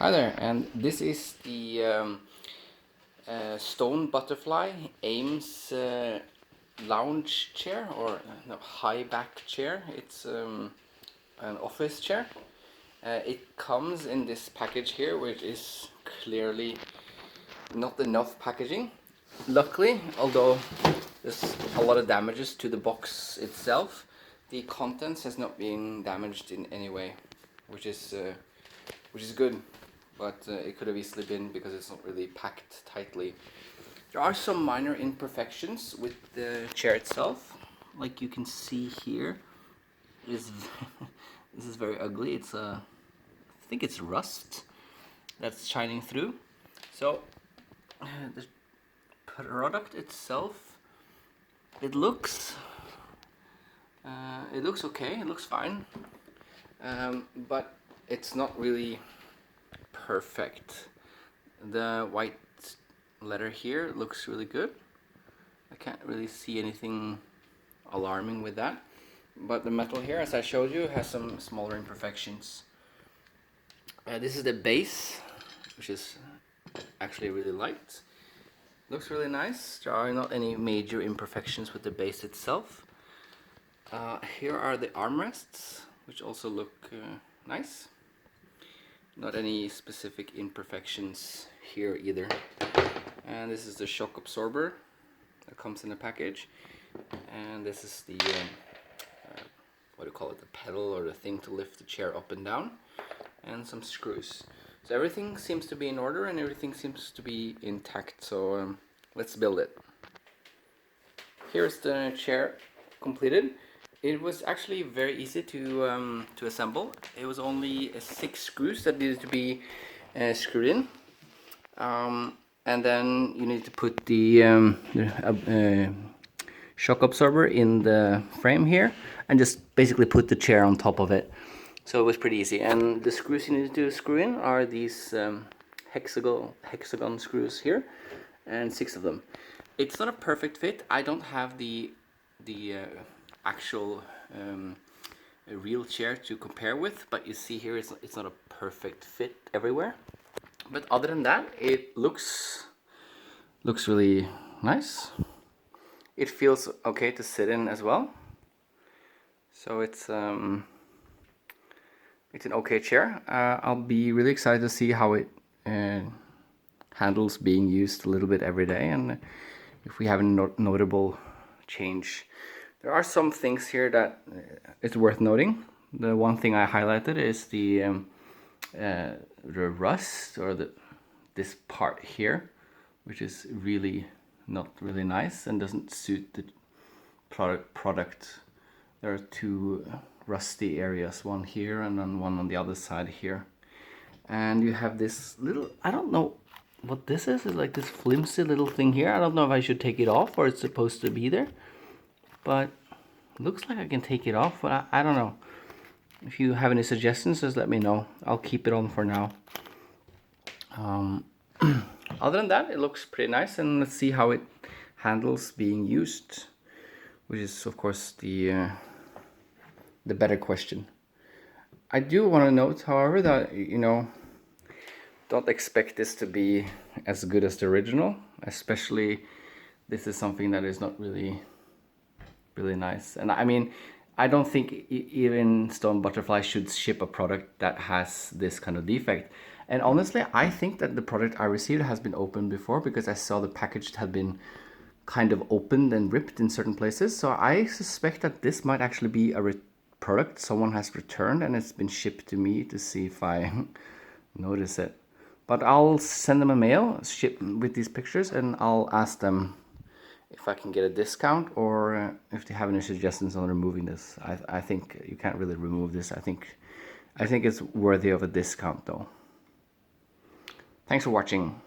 Hi there, and this is the Stone Butterfly Eames lounge chair, or no, high back chair. It's an office chair. It comes in this package here, which is clearly not enough packaging. Luckily, although there's a lot of damages to the box itself, the contents has not been damaged in any way, which is good. But it could have easily been, because it's not really packed tightly. There are some minor imperfections with the chair itself, like you can see here. This is very ugly. It's I think it's rust that's shining through. So the product itself, it looks okay. It looks fine, but it's not really perfect. The white letter here looks really good. I can't really see anything alarming with that, but the metal here, as I showed you, has some smaller imperfections. This is the base, which is actually really light. Looks really nice. There are not any major imperfections with the base itself. Here are the armrests, which also look nice. Not any specific imperfections here either. And this is the shock absorber that comes in the package. And this is the, what do you call it, the pedal or the thing to lift the chair up and down. And some screws. So everything seems to be in order and everything seems to be intact. So let's build it. Here's the chair completed. It was actually very easy to assemble. It was only 6 screws that needed to be screwed in, and then you need to put the shock absorber in the frame here, and just basically put the chair on top of it. So it was pretty easy. And the screws you need to screw in are these hexagon screws here, and 6 of them. It's not a perfect fit. I don't have the actual a real chair to compare with, but you see here it's not a perfect fit everywhere. But other than that, it looks really nice. It feels okay to sit in as well. So it's an okay chair. I'll be really excited to see how it handles being used a little bit every day, and if we have a notable change. There are some things here that it's worth noting. The one thing I highlighted is the rust, or this part here, which is really not really nice and doesn't suit the product. There are 2 rusty areas, one here and then one on the other side here. And you have this little, I don't know what this is. It's like this flimsy little thing here. I don't know if I should take it off or it's supposed to be there. But looks like I can take it off, but I don't know. If you have any suggestions, just let me know. I'll keep it on for now. Other than that, it looks pretty nice, and let's see how it handles being used, which is of course the better question. I do want to note, however, that don't expect this to be as good as the original. Especially, this is something that is not really nice. And I mean, I don't think even Stone Butterfly should ship a product that has this kind of defect. And honestly, I think that the product I received has been opened before, because I saw the package had been kind of opened and ripped in certain places. So I suspect that this might actually be a product someone has returned and it's been shipped to me to see if I notice it. But I'll send them a mail with these pictures, and I'll ask them if I can get a discount, or if they have any suggestions on removing this. I think you can't really remove this. I think it's worthy of a discount though. Thanks for watching.